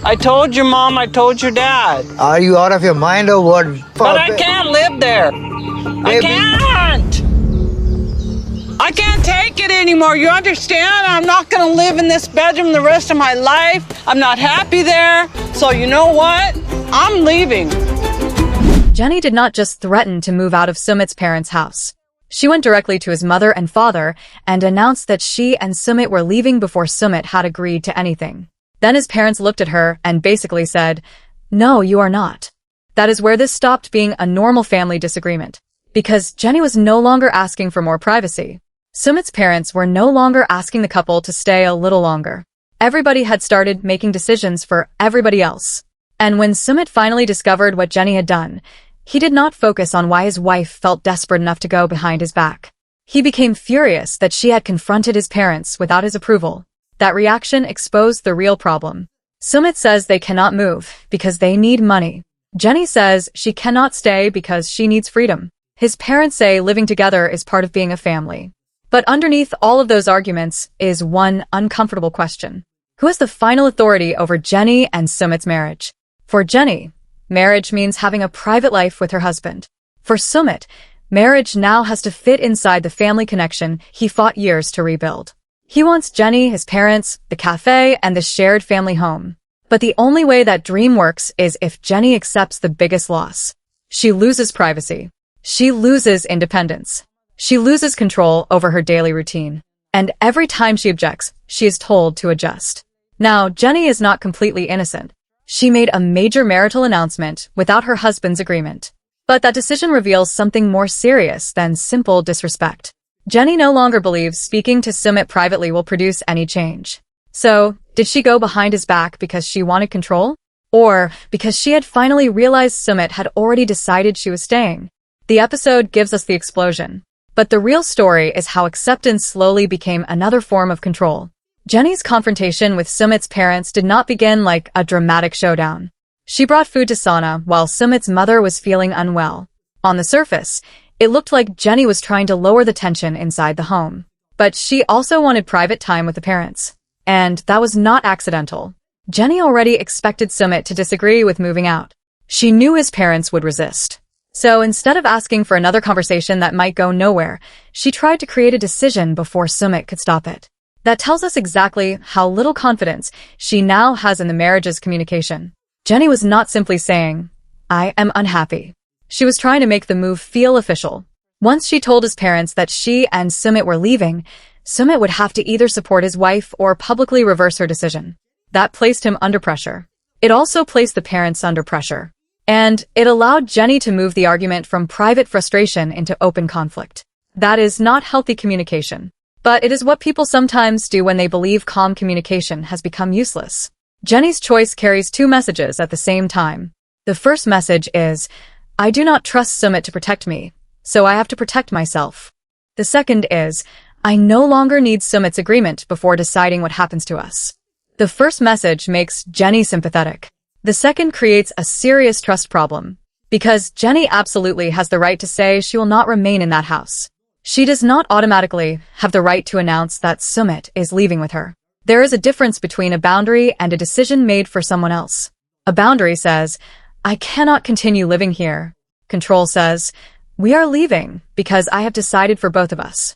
I told your mom, I told your dad. Are you out of your mind or what? But I can't live there. I can't. I can't take it anymore. You understand? I'm not going to live in this bedroom the rest of my life. I'm not happy there. So you know what? I'm leaving. Jenny did not just threaten to move out of Sumit's parents' house. She went directly to his mother and father and announced that she and Sumit were leaving before Sumit had agreed to anything. Then his parents looked at her and basically said, "No, you are not." That is where this stopped being a normal family disagreement, because Jenny was no longer asking for more privacy. Sumit's parents were no longer asking the couple to stay a little longer. Everybody had started making decisions for everybody else. And when Sumit finally discovered what Jenny had done, he did not focus on why his wife felt desperate enough to go behind his back. He became furious that she had confronted his parents without his approval. That reaction exposed the real problem. Sumit says they cannot move because they need money. Jenny says she cannot stay because she needs freedom. His parents say living together is part of being a family. But underneath all of those arguments is one uncomfortable question. Who has the final authority over Jenny and Sumit's marriage? For Jenny, marriage means having a private life with her husband. For Sumit, marriage now has to fit inside the family connection he fought years to rebuild. He wants Jenny, his parents, the cafe, and the shared family home. But the only way that dream works is if Jenny accepts the biggest loss. She loses privacy. She loses independence. She loses control over her daily routine. And every time she objects, she is told to adjust. Now, Jenny is not completely innocent. She made a major marital announcement without her husband's agreement. But that decision reveals something more serious than simple disrespect. Jenny no longer believes speaking to Sumit privately will produce any change. So, did she go behind his back because she wanted control? Or because she had finally realized Sumit had already decided she was staying? The episode gives us the explosion. But the real story is how acceptance slowly became another form of control. Jenny's confrontation with Sumit's parents did not begin like a dramatic showdown. She brought food to Sana while Sumit's mother was feeling unwell. On the surface, it looked like Jenny was trying to lower the tension inside the home. But she also wanted private time with the parents. And that was not accidental. Jenny already expected Sumit to disagree with moving out. She knew his parents would resist. So instead of asking for another conversation that might go nowhere, she tried to create a decision before Sumit could stop it. That tells us exactly how little confidence she now has in the marriage's communication. Jenny was not simply saying, "I am unhappy." She was trying to make the move feel official. Once she told his parents that she and Sumit were leaving, Sumit would have to either support his wife or publicly reverse her decision. That placed him under pressure. It also placed the parents under pressure. And it allowed Jenny to move the argument from private frustration into open conflict. That is not healthy communication. But it is what people sometimes do when they believe calm communication has become useless. Jenny's choice carries two messages at the same time. The first message is, "I do not trust Sumit to protect me, so I have to protect myself." The second is, "I no longer need Sumit's agreement before deciding what happens to us." The first message makes Jenny sympathetic. The second creates a serious trust problem, because Jenny absolutely has the right to say she will not remain in that house. She does not automatically have the right to announce that Sumit is leaving with her. There is a difference between a boundary and a decision made for someone else. A boundary says, "I cannot continue living here." Control says, "We are leaving because I have decided for both of us."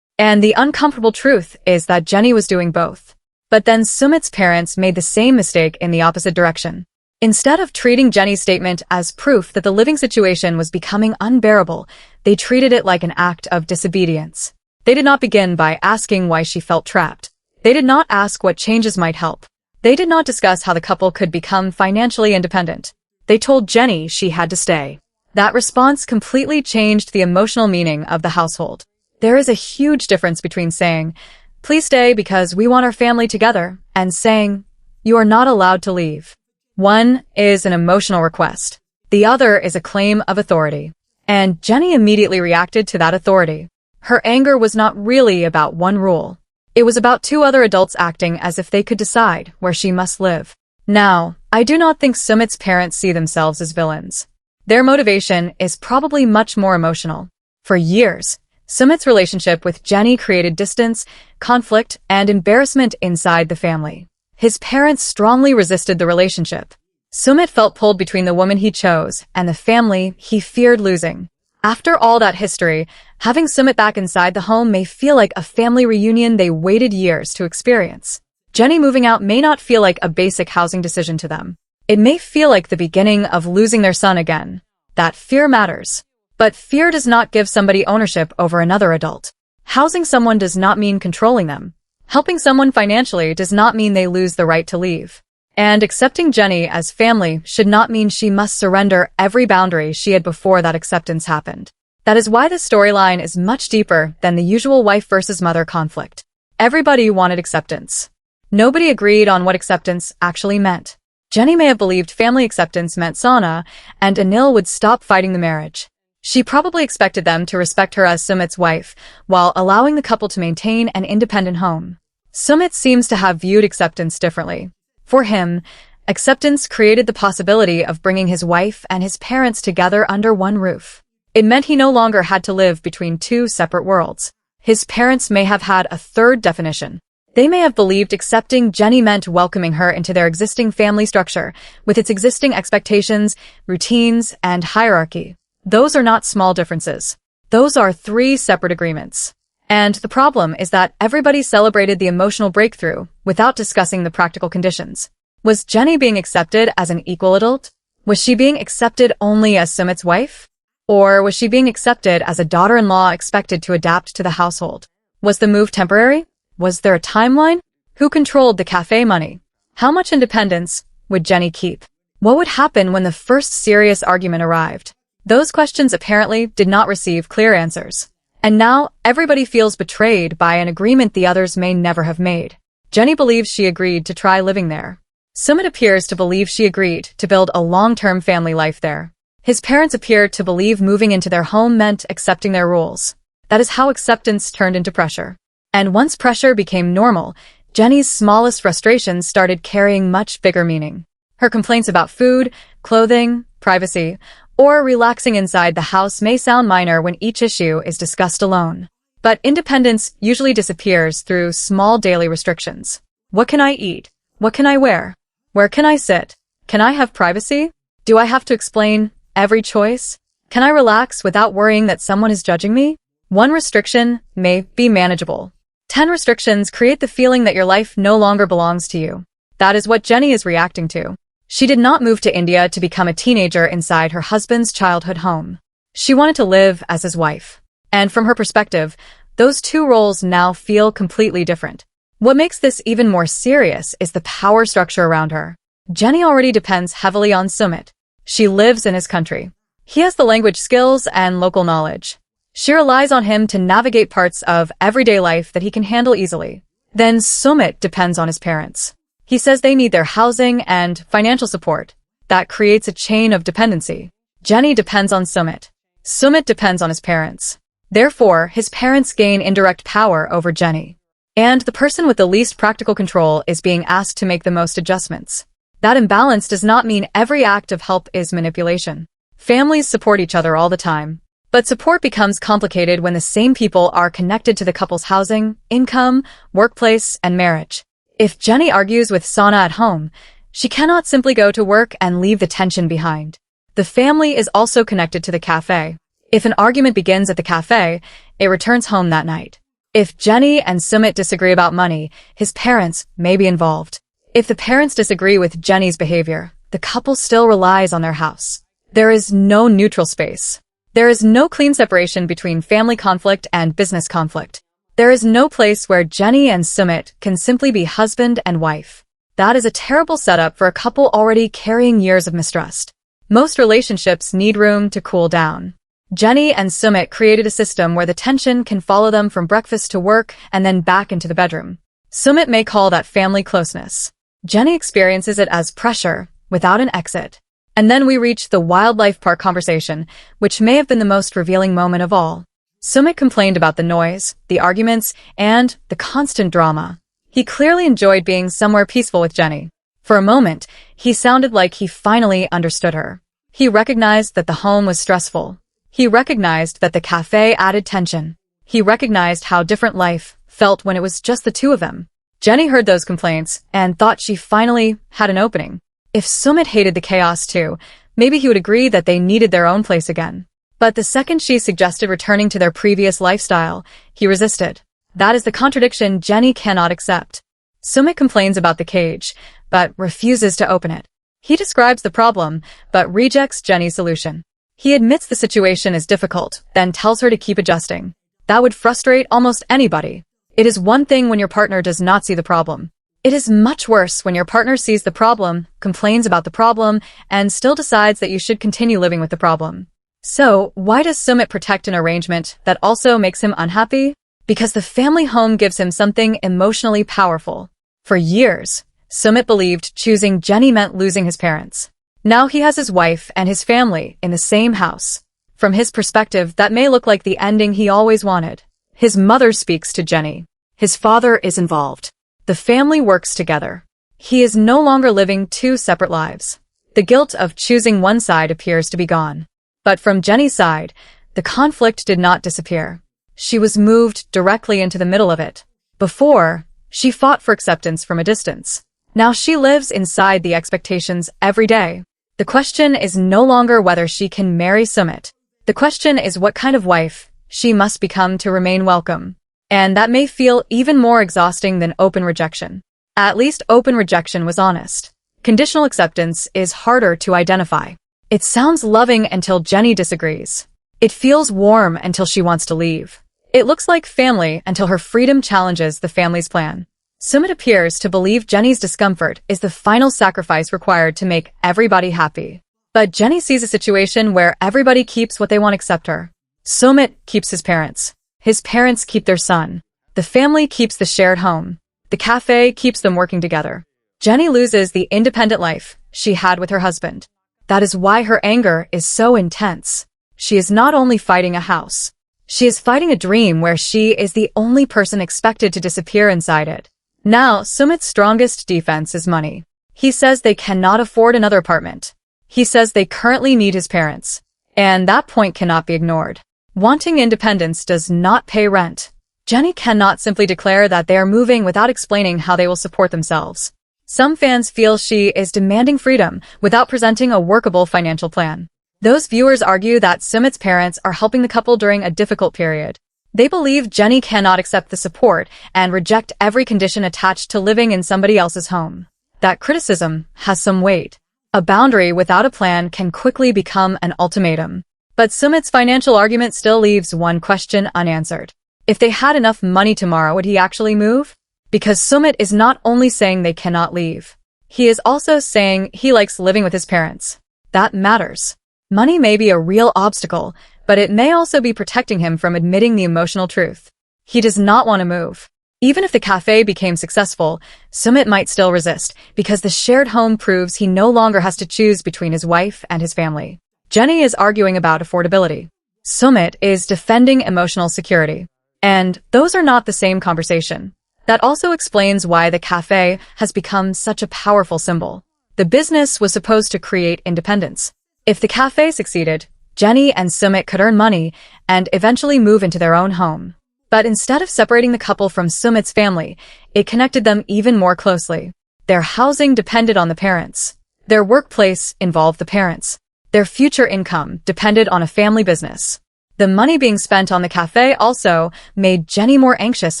And the uncomfortable truth is that Jenny was doing both. But then Sumit's parents made the same mistake in the opposite direction. Instead of treating Jenny's statement as proof that the living situation was becoming unbearable, they treated it like an act of disobedience. They did not begin by asking why she felt trapped. They did not ask what changes might help. They did not discuss how the couple could become financially independent. They told Jenny she had to stay. That response completely changed the emotional meaning of the household. There is a huge difference between saying, "Please stay because we want our family together," and saying, "You are not allowed to leave." One is an emotional request. The other is a claim of authority. And Jenny immediately reacted to that authority. Her anger was not really about one rule. It was about two other adults acting as if they could decide where she must live. Now, I do not think Sumit's parents see themselves as villains. Their motivation is probably much more emotional. For years, Sumit's relationship with Jenny created distance, conflict, and embarrassment inside the family. His parents strongly resisted the relationship. Sumit felt pulled between the woman he chose and the family he feared losing. After all that history, having Sumit back inside the home may feel like a family reunion they waited years to experience. Jenny moving out may not feel like a basic housing decision to them. It may feel like the beginning of losing their son again. That fear matters. But fear does not give somebody ownership over another adult. Housing someone does not mean controlling them. Helping someone financially does not mean they lose the right to leave. And accepting Jenny as family should not mean she must surrender every boundary she had before that acceptance happened. That is why this storyline is much deeper than the usual wife versus mother conflict. Everybody wanted acceptance. Nobody agreed on what acceptance actually meant. Jenny may have believed family acceptance meant Sana, and Anil would stop fighting the marriage. She probably expected them to respect her as Sumit's wife, while allowing the couple to maintain an independent home. Sumit seems to have viewed acceptance differently. For him, acceptance created the possibility of bringing his wife and his parents together under one roof. It meant he no longer had to live between two separate worlds. His parents may have had a third definition. They may have believed accepting Jenny meant welcoming her into their existing family structure, with its existing expectations, routines, and hierarchy. Those are not small differences. Those are three separate agreements. And the problem is that everybody celebrated the emotional breakthrough without discussing the practical conditions. Was Jenny being accepted as an equal adult? Was she being accepted only as Sumit's wife? Or was she being accepted as a daughter-in-law expected to adapt to the household? Was the move temporary? Was there a timeline? Who controlled the cafe money? How much independence would Jenny keep? What would happen when the first serious argument arrived? Those questions apparently did not receive clear answers. And now, everybody feels betrayed by an agreement the others may never have made. Jenny believes she agreed to try living there. Sumit appears to believe she agreed to build a long-term family life there. His parents appear to believe moving into their home meant accepting their rules. That is how acceptance turned into pressure. And once pressure became normal, Jenny's smallest frustrations started carrying much bigger meaning. Her complaints about food, clothing, privacy, or relaxing inside the house may sound minor when each issue is discussed alone. But independence usually disappears through small daily restrictions. What can I eat? What can I wear? Where can I sit? Can I have privacy? Do I have to explain every choice? Can I relax without worrying that someone is judging me? One restriction may be manageable. 10 restrictions create the feeling that your life no longer belongs to you. That is what Jenny is reacting to. She did not move to India to become a teenager inside her husband's childhood home. She wanted to live as his wife. And from her perspective, those two roles now feel completely different. What makes this even more serious is the power structure around her. Jenny already depends heavily on Sumit. She lives in his country. He has the language skills and local knowledge. She relies on him to navigate parts of everyday life that he can handle easily. Then Sumit depends on his parents. He says they need their housing and financial support. That creates a chain of dependency. Jenny depends on Sumit. Sumit depends on his parents. Therefore, his parents gain indirect power over Jenny. And the person with the least practical control is being asked to make the most adjustments. That imbalance does not mean every act of help is manipulation. Families support each other all the time. But support becomes complicated when the same people are connected to the couple's housing, income, workplace, and marriage. If Jenny argues with Sana at home, she cannot simply go to work and leave the tension behind. The family is also connected to the cafe. If an argument begins at the cafe, it returns home that night. If Jenny and Sumit disagree about money, his parents may be involved. If the parents disagree with Jenny's behavior, the couple still relies on their house. There is no neutral space. There is no clean separation between family conflict and business conflict. There is no place where Jenny and Sumit can simply be husband and wife. That is a terrible setup for a couple already carrying years of mistrust. Most relationships need room to cool down. Jenny and Sumit created a system where the tension can follow them from breakfast to work and then back into the bedroom. Sumit may call that family closeness. Jenny experiences it as pressure, without an exit. And then we reach the wildlife park conversation, which may have been the most revealing moment of all. Sumit complained about the noise, the arguments, and the constant drama. He clearly enjoyed being somewhere peaceful with Jenny. For a moment, he sounded like he finally understood her. He recognized that the home was stressful. He recognized that the cafe added tension. He recognized how different life felt when it was just the two of them. Jenny heard those complaints and thought she finally had an opening. If Sumit hated the chaos too, maybe he would agree that they needed their own place again. But the second she suggested returning to their previous lifestyle, he resisted. That is the contradiction Jenny cannot accept. Sumit complains about the cage, but refuses to open it. He describes the problem, but rejects Jenny's solution. He admits the situation is difficult, then tells her to keep adjusting. That would frustrate almost anybody. It is one thing when your partner does not see the problem. It is much worse when your partner sees the problem, complains about the problem, and still decides that you should continue living with the problem. So, why does Sumit protect an arrangement that also makes him unhappy? Because the family home gives him something emotionally powerful. For years, Sumit believed choosing Jenny meant losing his parents. Now he has his wife and his family in the same house. From his perspective, that may look like the ending he always wanted. His mother speaks to Jenny. His father is involved. The family works together. He is no longer living two separate lives. The guilt of choosing one side appears to be gone. But from Jenny's side, the conflict did not disappear. She was moved directly into the middle of it. Before, she fought for acceptance from a distance. Now she lives inside the expectations every day. The question is no longer whether she can marry Sumit. The question is what kind of wife she must become to remain welcome. And that may feel even more exhausting than open rejection. At least open rejection was honest. Conditional acceptance is harder to identify. It sounds loving until Jenny disagrees. It feels warm until she wants to leave. It looks like family until her freedom challenges the family's plan. Sumit appears to believe Jenny's discomfort is the final sacrifice required to make everybody happy. But Jenny sees a situation where everybody keeps what they want except her. Sumit keeps his parents. His parents keep their son. The family keeps the shared home. The café keeps them working together. Jenny loses the independent life she had with her husband. That is why her anger is so intense. She is not only fighting a house. She is fighting a dream where she is the only person expected to disappear inside it. Now, Sumit's strongest defense is money. He says they cannot afford another apartment. He says they currently need his parents. And that point cannot be ignored. Wanting independence does not pay rent. Jenny cannot simply declare that they are moving without explaining how they will support themselves. Some fans feel she is demanding freedom without presenting a workable financial plan. Those viewers argue that Sumit's parents are helping the couple during a difficult period. They believe Jenny cannot accept the support and reject every condition attached to living in somebody else's home. That criticism has some weight. A boundary without a plan can quickly become an ultimatum. But Sumit's financial argument still leaves one question unanswered. If they had enough money tomorrow, would he actually move? Because Sumit is not only saying they cannot leave. He is also saying he likes living with his parents. That matters. Money may be a real obstacle, but it may also be protecting him from admitting the emotional truth. He does not want to move. Even if the cafe became successful, Sumit might still resist, because the shared home proves he no longer has to choose between his wife and his family. Jenny is arguing about affordability. Sumit is defending emotional security. And those are not the same conversation. That also explains why the cafe has become such a powerful symbol. The business was supposed to create independence. If the cafe succeeded, Jenny and Sumit could earn money and eventually move into their own home. But instead of separating the couple from Sumit's family, it connected them even more closely. Their housing depended on the parents. Their workplace involved the parents. Their future income depended on a family business. The money being spent on the cafe also made Jenny more anxious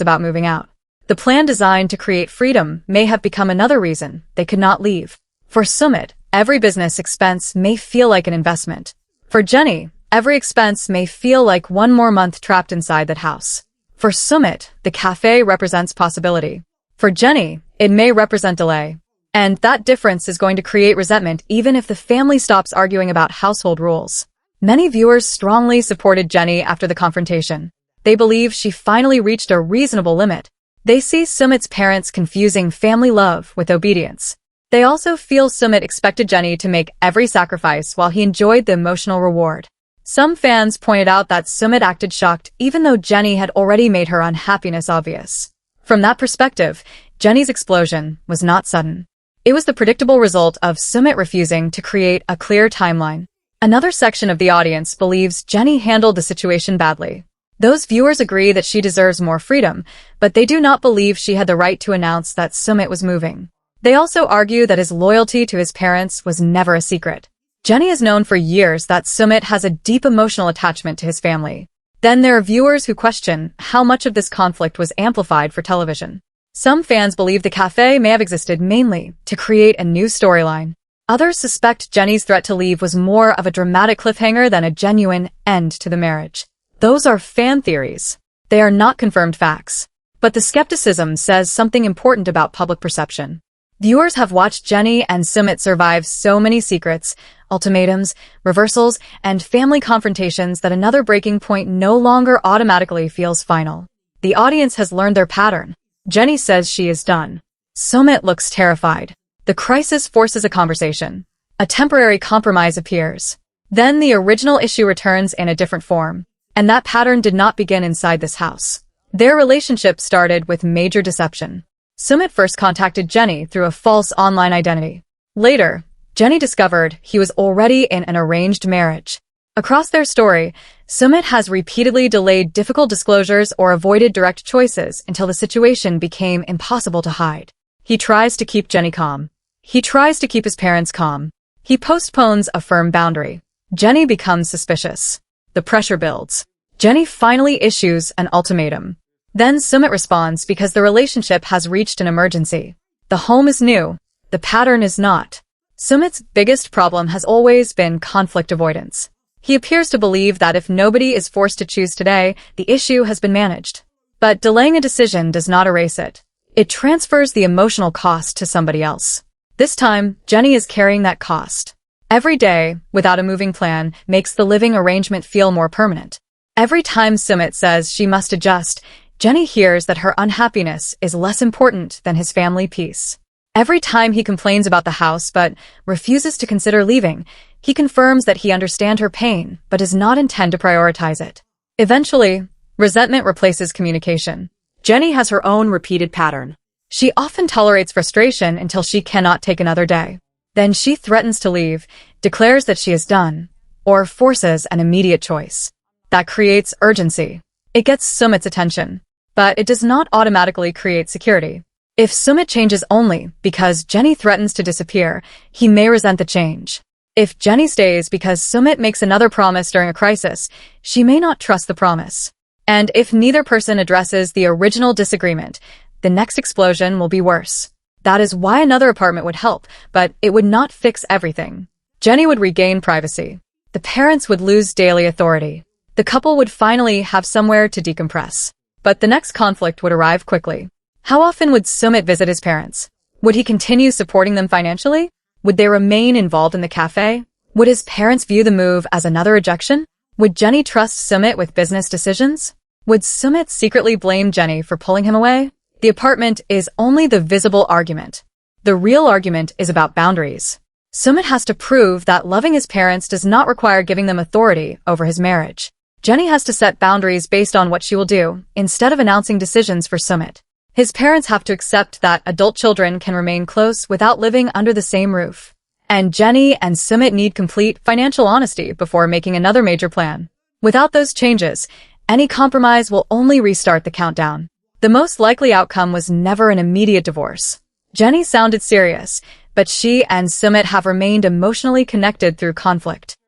about moving out. The plan designed to create freedom may have become another reason they could not leave. For Sumit, every business expense may feel like an investment. For Jenny, every expense may feel like one more month trapped inside that house. For Sumit, the cafe represents possibility. For Jenny, it may represent delay. And that difference is going to create resentment even if the family stops arguing about household rules. Many viewers strongly supported Jenny after the confrontation. They believe she finally reached a reasonable limit. They see Sumit's parents confusing family love with obedience. They also feel Sumit expected Jenny to make every sacrifice while he enjoyed the emotional reward. Some fans pointed out that Sumit acted shocked even though Jenny had already made her unhappiness obvious. From that perspective, Jenny's explosion was not sudden. It was the predictable result of Sumit refusing to create a clear timeline. Another section of the audience believes Jenny handled the situation badly. Those viewers agree that she deserves more freedom, but they do not believe she had the right to announce that Sumit was moving. They also argue that his loyalty to his parents was never a secret. Jenny has known for years that Sumit has a deep emotional attachment to his family. Then there are viewers who question how much of this conflict was amplified for television. Some fans believe the cafe may have existed mainly to create a new storyline. Others suspect Jenny's threat to leave was more of a dramatic cliffhanger than a genuine end to the marriage. Those are fan theories. They are not confirmed facts. But the skepticism says something important about public perception. Viewers have watched Jenny and Sumit survive so many secrets, ultimatums, reversals, and family confrontations that another breaking point no longer automatically feels final. The audience has learned their pattern. Jenny says she is done. Sumit looks terrified. The crisis forces a conversation. A temporary compromise appears. Then the original issue returns in a different form. And that pattern did not begin inside this house. Their relationship started with major deception. Sumit first contacted Jenny through a false online identity. Later, Jenny discovered he was already in an arranged marriage. Across their story, Sumit has repeatedly delayed difficult disclosures or avoided direct choices until the situation became impossible to hide. He tries to keep Jenny calm. He tries to keep his parents calm. He postpones a firm boundary. Jenny becomes suspicious. The pressure builds. Jenny finally issues an ultimatum. Then Sumit responds because the relationship has reached an emergency. The home is new. The pattern is not. Sumit's biggest problem has always been conflict avoidance. He appears to believe that if nobody is forced to choose today, the issue has been managed. But delaying a decision does not erase it. It transfers the emotional cost to somebody else. This time, Jenny is carrying that cost. Every day, without a moving plan, makes the living arrangement feel more permanent. Every time Sumit says she must adjust, Jenny hears that her unhappiness is less important than his family peace. Every time he complains about the house but refuses to consider leaving, he confirms that he understands her pain but does not intend to prioritize it. Eventually, resentment replaces communication. Jenny has her own repeated pattern. She often tolerates frustration until she cannot take another day. Then she threatens to leave, declares that she is done, or forces an immediate choice. That creates urgency. It gets Sumit's attention, but it does not automatically create security. If Sumit changes only because Jenny threatens to disappear, he may resent the change. If Jenny stays because Sumit makes another promise during a crisis, she may not trust the promise. And if neither person addresses the original disagreement, the next explosion will be worse. That is why another apartment would help, but it would not fix everything. Jenny would regain privacy. The parents would lose daily authority. The couple would finally have somewhere to decompress. But the next conflict would arrive quickly. How often would Sumit visit his parents? Would he continue supporting them financially? Would they remain involved in the cafe? Would his parents view the move as another rejection? Would Jenny trust Sumit with business decisions? Would Sumit secretly blame Jenny for pulling him away? The apartment is only the visible argument. The real argument is about boundaries. Sumit has to prove that loving his parents does not require giving them authority over his marriage. Jenny has to set boundaries based on what she will do, instead of announcing decisions for Sumit. His parents have to accept that adult children can remain close without living under the same roof. And Jenny and Sumit need complete financial honesty before making another major plan. Without those changes, any compromise will only restart the countdown. The most likely outcome was never an immediate divorce. Jenny sounded serious, but she and Sumit have remained emotionally connected through conflict.